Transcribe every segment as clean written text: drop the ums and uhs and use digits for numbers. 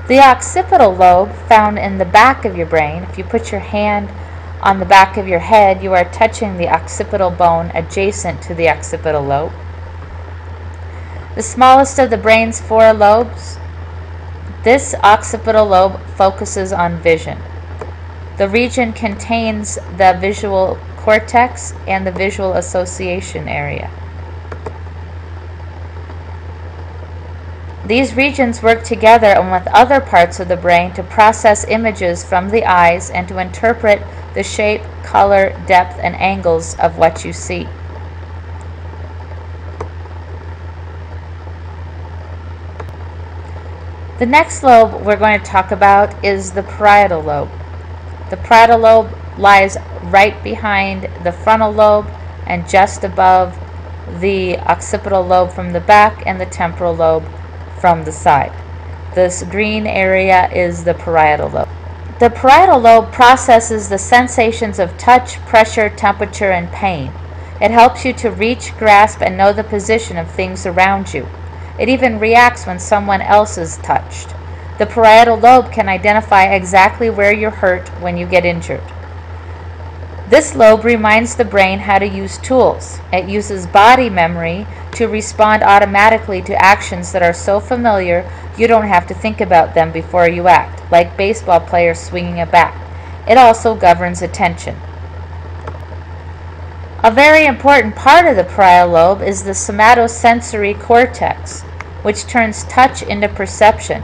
The occipital lobe, found in the back of your brain, if you put your hand on the back of your head, you are touching the occipital bone adjacent to the occipital lobe. The smallest of the brain's 4 lobes, this occipital lobe focuses on vision. The region contains the visual cortex and the visual association area. These regions work together and with other parts of the brain to process images from the eyes and to interpret the shape, color, depth, and angles of what you see. The next lobe we're going to talk about is the parietal lobe. The parietal lobe lies right behind the frontal lobe and just above the occipital lobe from the back and the temporal lobe from the side. This green area is the parietal lobe. The parietal lobe processes the sensations of touch, pressure, temperature, and pain. It helps you to reach, grasp, and know the position of things around you. It even reacts when someone else is touched. The parietal lobe can identify exactly where you're hurt when you get injured. This lobe reminds the brain how to use tools. It uses body memory to respond automatically to actions that are so familiar you don't have to think about them before you act, like baseball players swinging a bat. It also governs attention. A very important part of the parietal lobe is the somatosensory cortex, which turns touch into perception.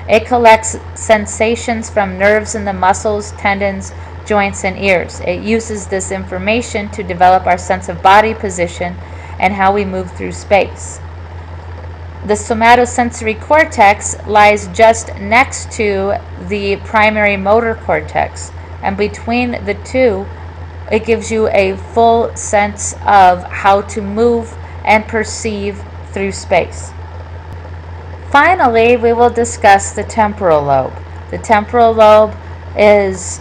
It collects sensations from nerves in the muscles, tendons, joints, and ears. It uses this information to develop our sense of body position and how we move through space. The somatosensory cortex lies just next to the primary motor cortex, and between the two, it gives you a full sense of how to move and perceive through space. Finally, we will discuss the temporal lobe. The temporal lobe is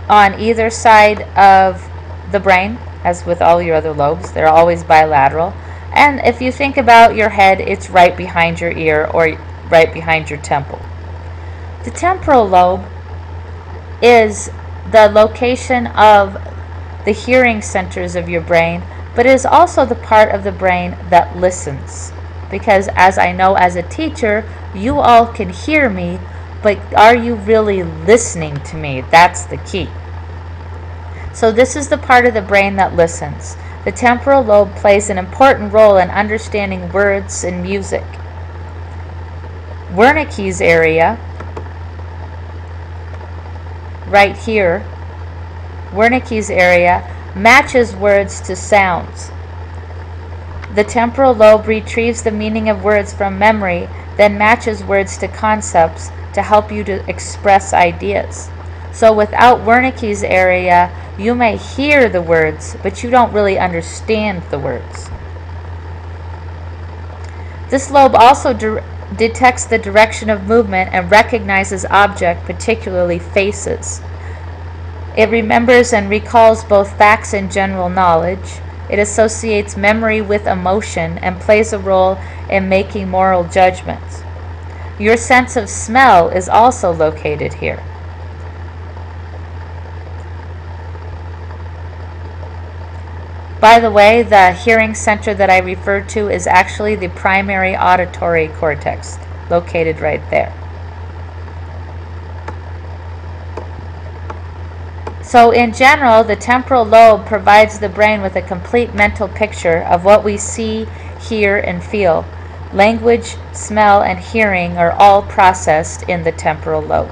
on either side of the brain, as with all your other lobes. They're always bilateral. And if you think about your head, it's right behind your ear or right behind your temple. The temporal lobe is the location of the hearing centers of your brain, but it is also the part of the brain that listens. Because as I know as a teacher, you all can hear me, but are you really listening to me? That's the key. So this is the part of the brain that listens. The temporal lobe plays an important role in understanding words and music. Wernicke's area, right here, Wernicke's area matches words to sounds. The temporal lobe retrieves the meaning of words from memory, then matches words to concepts to help you to express ideas. So without Wernicke's area, you may hear the words, but you don't really understand the words. This lobe also detects the direction of movement and recognizes objects, particularly faces. It remembers and recalls both facts and general knowledge. It associates memory with emotion and plays a role in making moral judgments. Your sense of smell is also located here. By the way, the hearing center that I referred to is actually the primary auditory cortex, located right there. So in general, the temporal lobe provides the brain with a complete mental picture of what we see, hear, and feel. Language, smell, and hearing are all processed in the temporal lobe.